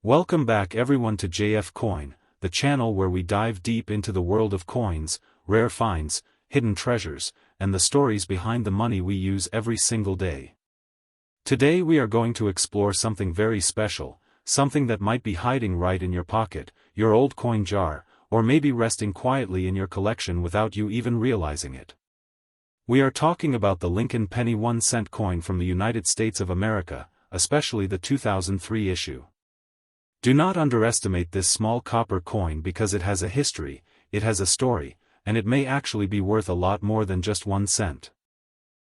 Welcome back everyone to JF Coin, the channel where we dive deep into the world of coins, rare finds, hidden treasures, and the stories behind the money we use every single day. Today we are going to explore something very special, something that might be hiding right in your pocket, your old coin jar, or maybe resting quietly in your collection without you even realizing it. We are talking about the Lincoln penny 1-cent coin from the United States of America, especially the 2003 issue. Do not underestimate this small copper coin because it has a history, it has a story, and it may actually be worth a lot more than just 1 cent.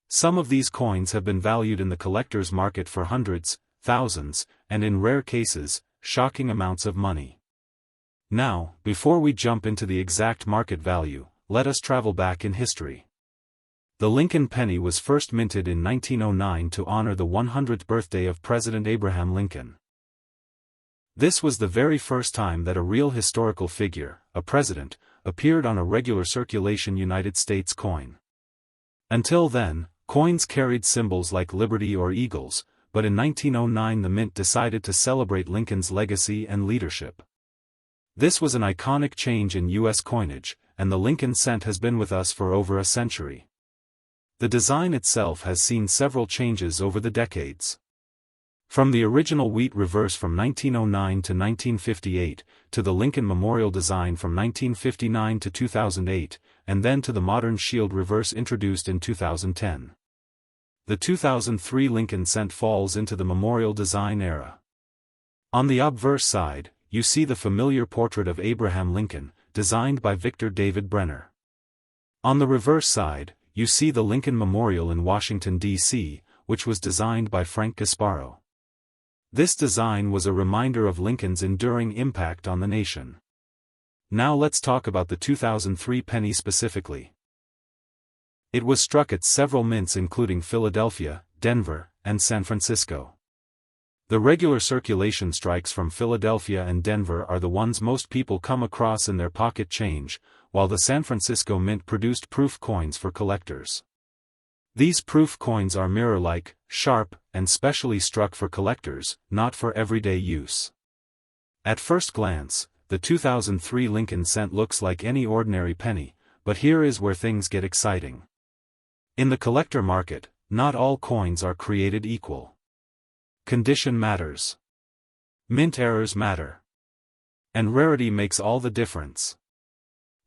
Some of these coins have been valued in the collector's market for hundreds, thousands, and in rare cases, shocking amounts of money. Now, before we jump into the exact market value, let us travel back in history. The Lincoln penny was first minted in 1909 to honor the 100th birthday of President Abraham Lincoln. This was the very first time that a real historical figure, a president, appeared on a regular circulation United States coin. Until then, coins carried symbols like liberty or eagles, but in 1909 the mint decided to celebrate Lincoln's legacy and leadership. This was an iconic change in U.S. coinage, and the Lincoln cent has been with us for over a century. The design itself has seen several changes over the decades. From the original wheat reverse from 1909 to 1958, to the Lincoln Memorial design from 1959 to 2008, and then to the modern shield reverse introduced in 2010. The 2003 Lincoln cent falls into the Memorial design era. On the obverse side, you see the familiar portrait of Abraham Lincoln, designed by Victor David Brenner. On the reverse side, you see the Lincoln Memorial in Washington, D.C., which was designed by Frank Gasparo. This design was a reminder of Lincoln's enduring impact on the nation. Now let's talk about the 2003 penny specifically. It was struck at several mints including Philadelphia, Denver, and San Francisco. The regular circulation strikes from Philadelphia and Denver are the ones most people come across in their pocket change, while the San Francisco Mint produced proof coins for collectors. These proof coins are mirror-like, sharp, and specially struck for collectors, not for everyday use. At first glance, the 2003 Lincoln cent looks like any ordinary penny, but here is where things get exciting. In the collector market, not all coins are created equal. Condition matters. Mint errors matter. And rarity makes all the difference.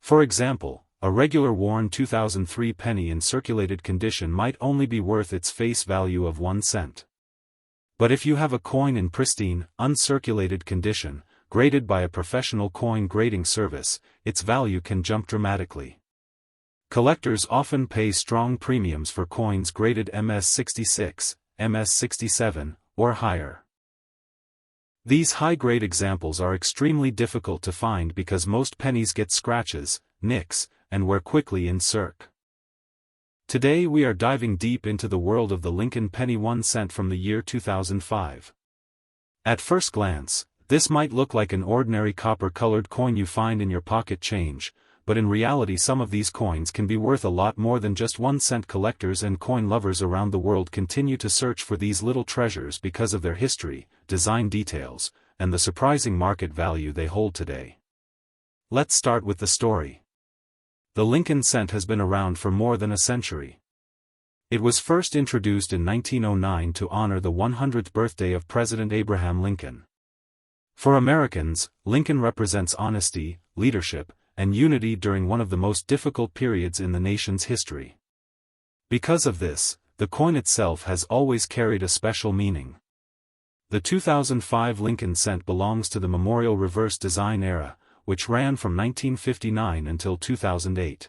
For example, a regular worn 2003 penny in circulated condition might only be worth its face value of 1 cent. But if you have a coin in pristine, uncirculated condition, graded by a professional coin grading service, its value can jump dramatically. Collectors often pay strong premiums for coins graded MS66, MS67, or higher. These high-grade examples are extremely difficult to find because most pennies get scratches, nicks, and wear quickly in circ. Today we are diving deep into the world of the Lincoln penny 1 cent from the year 2005. At first glance, this might look like an ordinary copper-colored coin you find in your pocket change, but in reality some of these coins can be worth a lot more than just 1 cent. Collectors and coin lovers around the world continue to search for these little treasures because of their history, design details, and the surprising market value they hold today. Let's start with the story. The Lincoln cent has been around for more than a century. It was first introduced in 1909 to honor the 100th birthday of President Abraham Lincoln. For Americans, Lincoln represents honesty, leadership, and unity during one of the most difficult periods in the nation's history. Because of this, the coin itself has always carried a special meaning. The 2005 Lincoln cent belongs to the Memorial Reverse design era, which ran from 1959 until 2008.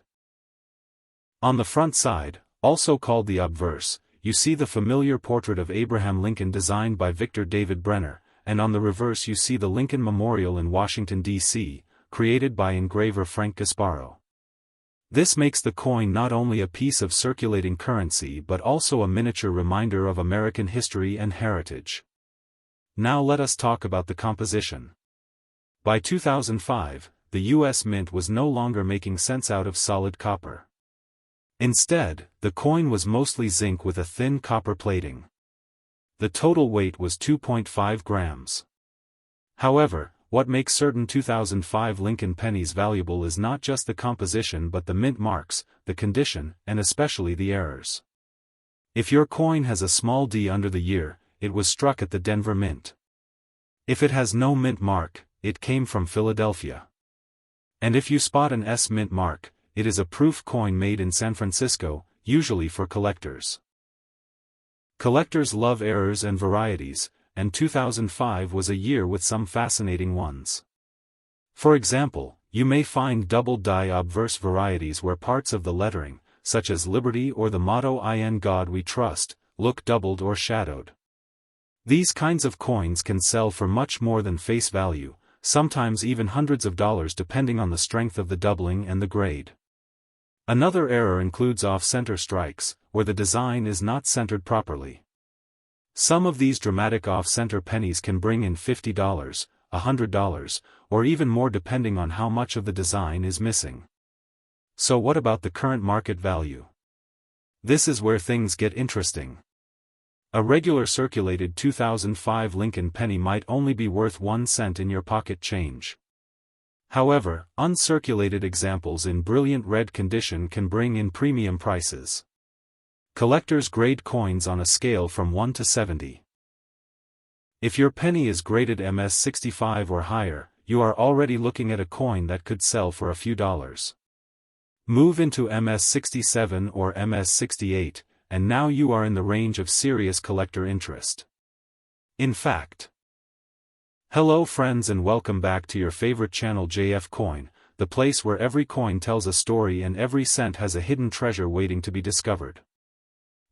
On the front side, also called the obverse, you see the familiar portrait of Abraham Lincoln designed by Victor David Brenner, and on the reverse you see the Lincoln Memorial in Washington, D.C., created by engraver Frank Gasparo. This makes the coin not only a piece of circulating currency but also a miniature reminder of American history and heritage. Now let us talk about the composition. By 2005, the U.S. Mint was no longer making cents out of solid copper. Instead, the coin was mostly zinc with a thin copper plating. The total weight was 2.5 grams. However, what makes certain 2005 Lincoln pennies valuable is not just the composition but the mint marks, the condition, and especially the errors. If your coin has a small d under the year, it was struck at the Denver Mint. If it has no mint mark, it came from Philadelphia. And if you spot an S mint mark, it is a proof coin made in San Francisco, usually for collectors. Collectors love errors and varieties, and 2005 was a year with some fascinating ones. For example, you may find double die obverse varieties where parts of the lettering, such as Liberty or the motto "In God We Trust," look doubled or shadowed. These kinds of coins can sell for much more than face value, sometimes even hundreds of dollars depending on the strength of the doubling and the grade. Another error includes off-center strikes, where the design is not centered properly. Some of these dramatic off-center pennies can bring in $50, $100, or even more depending on how much of the design is missing. So what about the current market value? This is where things get interesting. A regular circulated 2005 Lincoln penny might only be worth 1 cent in your pocket change. However, uncirculated examples in brilliant red condition can bring in premium prices. Collectors grade coins on a scale from 1 to 70. If your penny is graded MS-65 or higher, you are already looking at a coin that could sell for a few dollars. Move into MS-67 or MS-68, and now you are in the range of serious collector interest. In fact. Hello friends and welcome back to your favorite channel JF Coin, the place where every coin tells a story and every cent has a hidden treasure waiting to be discovered.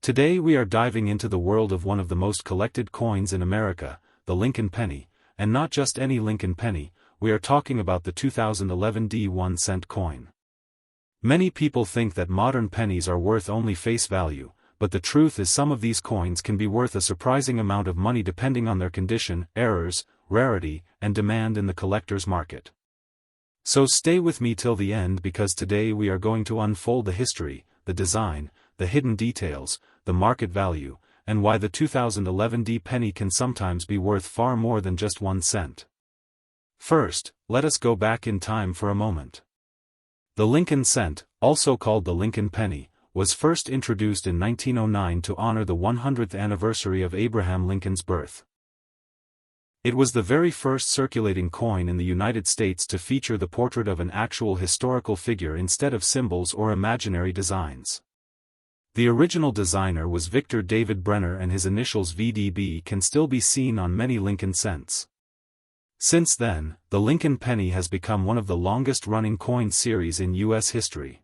Today we are diving into the world of one of the most collected coins in America, the Lincoln penny, and not just any Lincoln penny, we are talking about the 2011 D 1 cent coin. Many people think that modern pennies are worth only face value, but the truth is some of these coins can be worth a surprising amount of money depending on their condition, errors, rarity, and demand in the collector's market. So stay with me till the end because today we are going to unfold the history, the design, the hidden details, the market value, and why the 2011 D penny can sometimes be worth far more than just 1 cent. First, let us go back in time for a moment. The Lincoln cent, also called the Lincoln penny, was first introduced in 1909 to honor the 100th anniversary of Abraham Lincoln's birth. It was the very first circulating coin in the United States to feature the portrait of an actual historical figure instead of symbols or imaginary designs. The original designer was Victor David Brenner and his initials VDB can still be seen on many Lincoln cents. Since then, the Lincoln penny has become one of the longest-running coin series in U.S. history.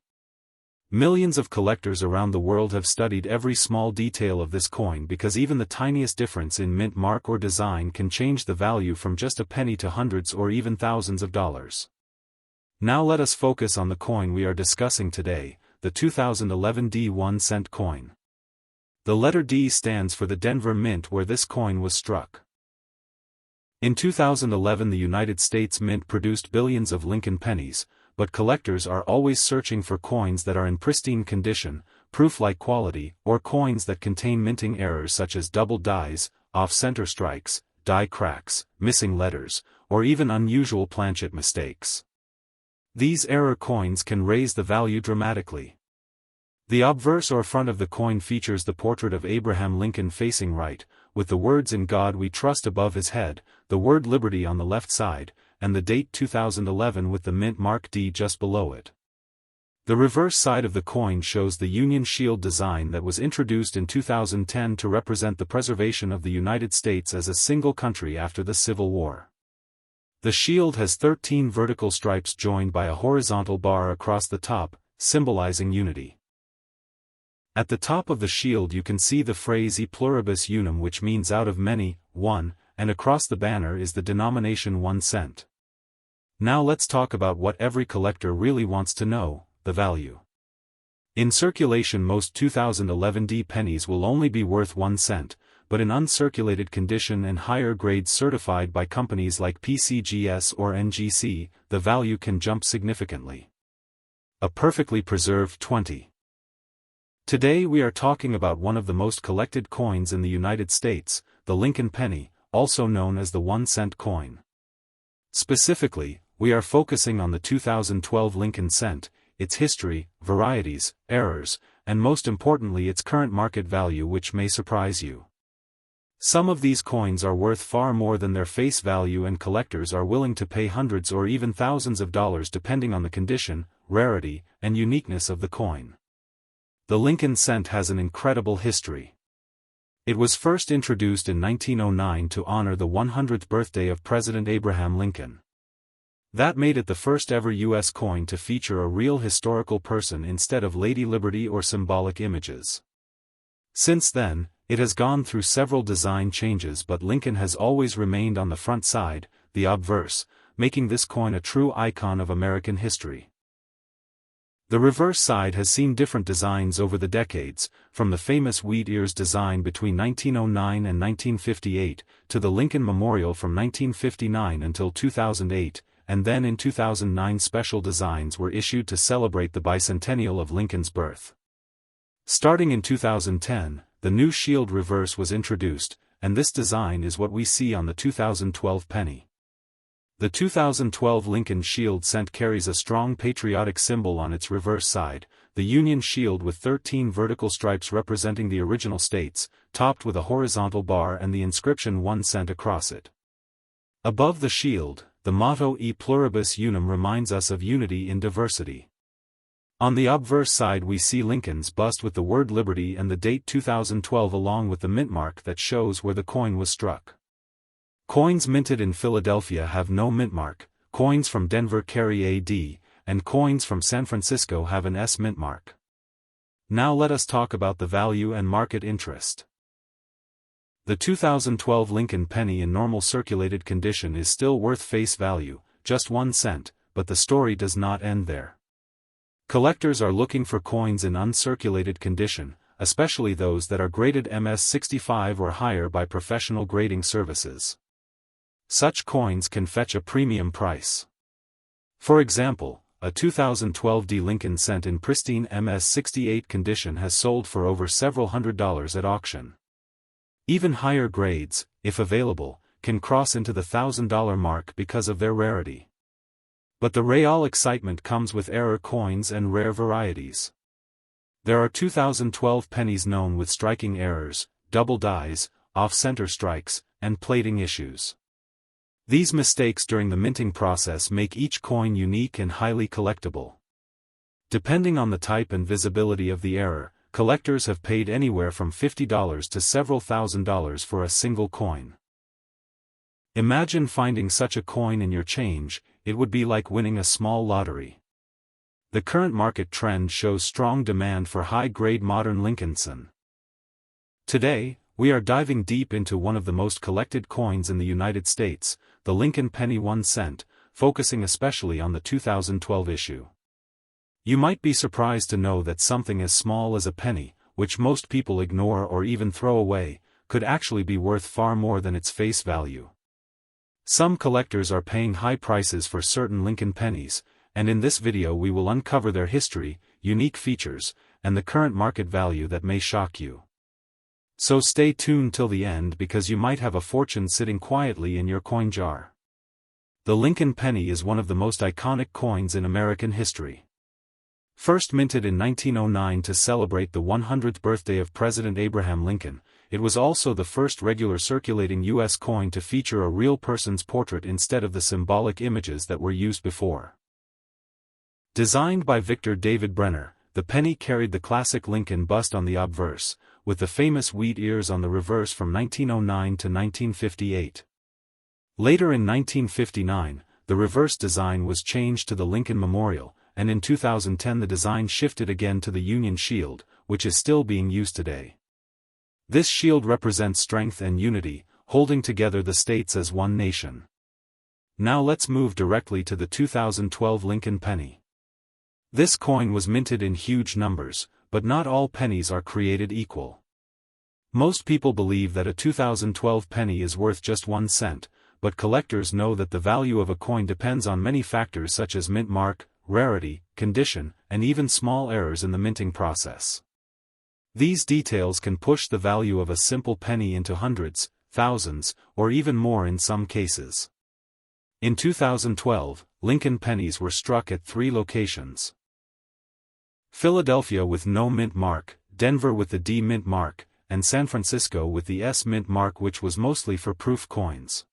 Millions of collectors around the world have studied every small detail of this coin because even the tiniest difference in mint mark or design can change the value from just a penny to hundreds or even thousands of dollars. Now let us focus on the coin we are discussing today, the 2011 D 1 cent coin. The letter D stands for the Denver Mint where this coin was struck. In 2011 the United States Mint produced billions of Lincoln pennies, but collectors are always searching for coins that are in pristine condition, proof-like quality, or coins that contain minting errors such as double dies, off-center strikes, die cracks, missing letters, or even unusual planchet mistakes. These error coins can raise the value dramatically. The obverse or front of the coin features the portrait of Abraham Lincoln facing right, with the words "In God We Trust" above his head, the word "Liberty" on the left side, and the date 2011 with the mint mark D just below it. The reverse side of the coin shows the Union Shield design that was introduced in 2010 to represent the preservation of the United States as a single country after the Civil War. The shield has 13 vertical stripes joined by a horizontal bar across the top, symbolizing unity. At the top of the shield you can see the phrase E pluribus unum, which means out of many, one, and across the banner is the denomination 1 cent. Now let's talk about what every collector really wants to know, the value. In circulation most 2011 D pennies will only be worth 1 cent, but in uncirculated condition and higher grades certified by companies like PCGS or NGC, the value can jump significantly. A perfectly preserved 20. Today we are talking about one of the most collected coins in the United States, the Lincoln penny, also known as the 1 cent coin. Specifically, we are focusing on the 2012 Lincoln cent, its history, varieties, errors, and most importantly its current market value, which may surprise you. Some of these coins are worth far more than their face value, and collectors are willing to pay hundreds or even thousands of dollars depending on the condition, rarity, and uniqueness of the coin. The Lincoln cent has an incredible history. It was first introduced in 1909 to honor the 100th birthday of President Abraham Lincoln. That made it the first ever U.S. coin to feature a real historical person instead of Lady Liberty or symbolic images. Since then, it has gone through several design changes, but Lincoln has always remained on the front side, the obverse, making this coin a true icon of American history. The reverse side has seen different designs over the decades, from the famous wheat ears design between 1909 and 1958, to the Lincoln Memorial from 1959 until 2008, and then in 2009 special designs were issued to celebrate the bicentennial of Lincoln's birth. Starting in 2010, the new shield reverse was introduced, and this design is what we see on the 2012 penny. The 2012 Lincoln Shield cent carries a strong patriotic symbol on its reverse side, the Union Shield with 13 vertical stripes representing the original states, topped with a horizontal bar and the inscription 1 cent across it. Above the shield, the motto E pluribus unum reminds us of unity in diversity. On the obverse side we see Lincoln's bust with the word Liberty and the date 2012 along with the mint mark that shows where the coin was struck. Coins minted in Philadelphia have no mint mark, coins from Denver carry AD, and coins from San Francisco have an S mint mark. Now let us talk about the value and market interest. The 2012 Lincoln penny in normal circulated condition is still worth face value, just 1 cent, but the story does not end there. Collectors are looking for coins in uncirculated condition, especially those that are graded MS65 or higher by professional grading services. Such coins can fetch a premium price. For example, a 2012 D Lincoln cent in pristine MS68 condition has sold for over several $100s at auction. Even higher grades, if available, can cross into the $1,000 mark because of their rarity. But the real excitement comes with error coins and rare varieties. There are 2012 pennies known with striking errors, double dies, off-center strikes, and plating issues. These mistakes during the minting process make each coin unique and highly collectible. Depending on the type and visibility of the error, collectors have paid anywhere from $50 to several $1,000s for a single coin. Imagine finding such a coin in your change. It would be like winning a small lottery. The current market trend shows strong demand for high-grade modern Lincoln. Today, we are diving deep into one of the most collected coins in the United States, the Lincoln penny 1 cent, focusing especially on the 2012 issue. You might be surprised to know that something as small as a penny, which most people ignore or even throw away, could actually be worth far more than its face value. Some collectors are paying high prices for certain Lincoln pennies, and in this video we will uncover their history, unique features, and the current market value that may shock you. So stay tuned till the end because you might have a fortune sitting quietly in your coin jar. The Lincoln penny is one of the most iconic coins in American history. First minted in 1909 to celebrate the 100th birthday of President Abraham Lincoln, it was also the first regular circulating U.S. coin to feature a real person's portrait instead of the symbolic images that were used before. Designed by Victor David Brenner, the penny carried the classic Lincoln bust on the obverse, with the famous wheat ears on the reverse from 1909 to 1958. Later in 1959, the reverse design was changed to the Lincoln Memorial, and in 2010 the design shifted again to the Union Shield, which is still being used today. This shield represents strength and unity, holding together the states as one nation. Now let's move directly to the 2012 Lincoln penny. This coin was minted in huge numbers, but not all pennies are created equal. Most people believe that a 2012 penny is worth just 1 cent, but collectors know that the value of a coin depends on many factors such as mint mark, rarity, condition, and even small errors in the minting process. These details can push the value of a simple penny into hundreds, thousands, or even more in some cases. In 2012, Lincoln pennies were struck at 3 locations: Philadelphia with no mint mark, Denver with the D mint mark, and San Francisco with the S mint mark, which was mostly for proof coins.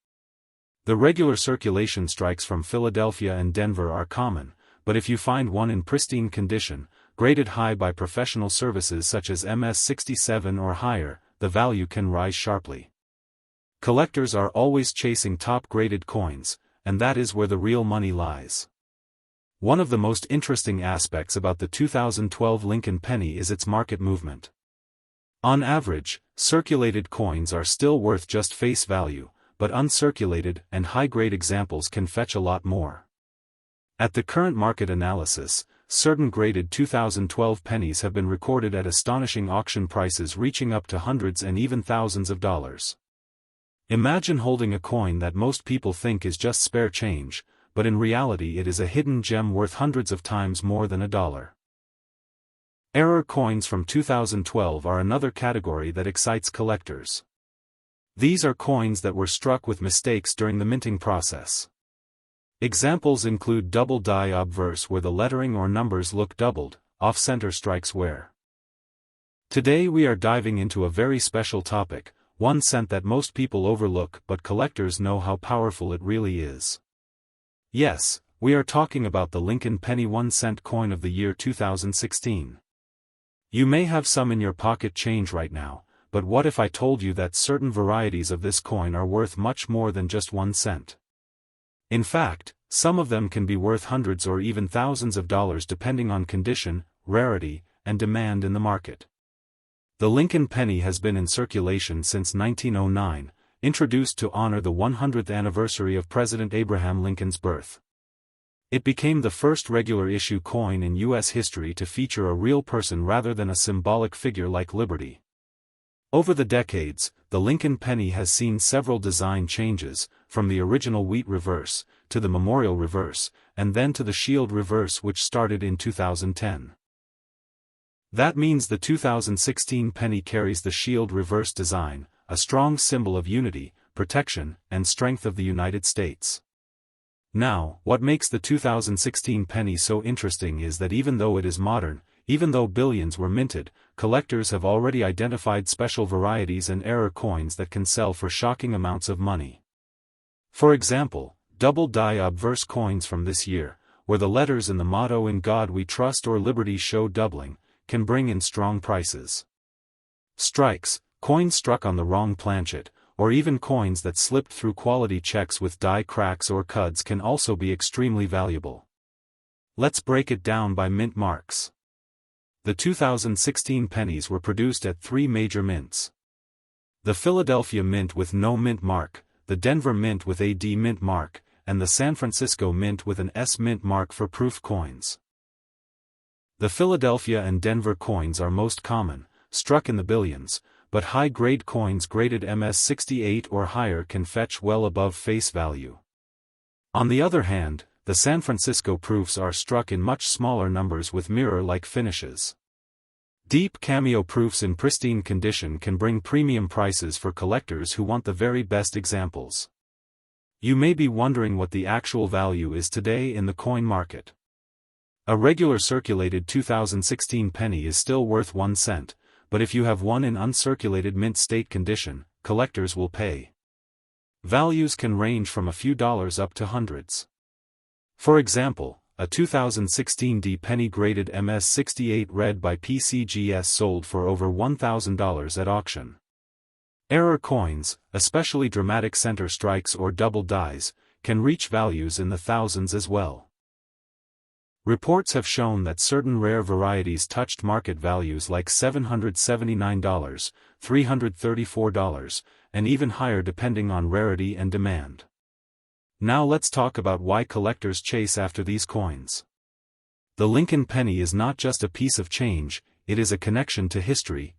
The regular circulation strikes from Philadelphia and Denver are common, but if you find one in pristine condition, graded high by professional services such as MS-67 or higher, the value can rise sharply. Collectors are always chasing top-graded coins, and that is where the real money lies. One of the most interesting aspects about the 2012 Lincoln penny is its market movement. On average, circulated coins are still worth just face value, but uncirculated and high-grade examples can fetch a lot more. At the current market analysis, certain graded 2012 pennies have been recorded at astonishing auction prices reaching up to hundreds and even thousands of dollars. Imagine holding a coin that most people think is just spare change, but in reality it is a hidden gem worth hundreds of times more than $1. Error coins from 2012 are another category that excites collectors. These are coins that were struck with mistakes during the minting process. Examples include double die obverse, where the lettering or numbers look doubled, off-center strikes where. Today we are diving into a very special topic, 1 cent that most people overlook but collectors know how powerful it really is. Yes, we are talking about the Lincoln penny 1 cent coin of the year 2016. You may have some in your pocket change right now, but what if I told you that certain varieties of this coin are worth much more than just 1 cent? In fact, some of them can be worth hundreds or even thousands of dollars depending on condition, rarity, and demand in the market. The Lincoln penny has been in circulation since 1909, introduced to honor the 100th anniversary of President Abraham Lincoln's birth. It became the first regular issue coin in U.S. history to feature a real person rather than a symbolic figure like Liberty. Over the decades, the Lincoln penny has seen several design changes, from the original wheat reverse, to the memorial reverse, and then to the shield reverse, which started in 2010. That means the 2016 penny carries the shield reverse design, a strong symbol of unity, protection, and strength of the United States. Now, what makes the 2016 penny so interesting is that even though it is modern, even though billions were minted, collectors have already identified special varieties and error coins that can sell for shocking amounts of money. For example, double die obverse coins from this year, where the letters in the motto "In God We Trust" or "Liberty" show doubling, can bring in strong prices. Strikes, coins struck on the wrong planchet, or even coins that slipped through quality checks with die cracks or cuds can also be extremely valuable. Let's break it down by mint marks. The 2016 pennies were produced at 3 major mints: the Philadelphia Mint with no mint mark, the Denver Mint with a D mint mark, and the San Francisco Mint with an S mint mark for proof coins. The Philadelphia and Denver coins are most common, struck in the billions, but high-grade coins graded MS-68 or higher can fetch well above face value. On the other hand, the San Francisco proofs are struck in much smaller numbers with mirror-like finishes. Deep cameo proofs in pristine condition can bring premium prices for collectors who want the very best examples. You may be wondering what the actual value is today in the coin market. A regular circulated 2016 penny is still worth 1 cent, but if you have one in uncirculated mint state condition, collectors will pay. Values can range from a few dollars up to hundreds. For example, a 2016 D penny graded MS-68 read by PCGS sold for over $1,000 at auction. Error coins, especially dramatic center strikes or double dies, can reach values in the thousands as well. Reports have shown that certain rare varieties touched market values like $779, $334, and even higher depending on rarity and demand. Now let's talk about why collectors chase after these coins. The Lincoln penny is not just a piece of change, it is a connection to history.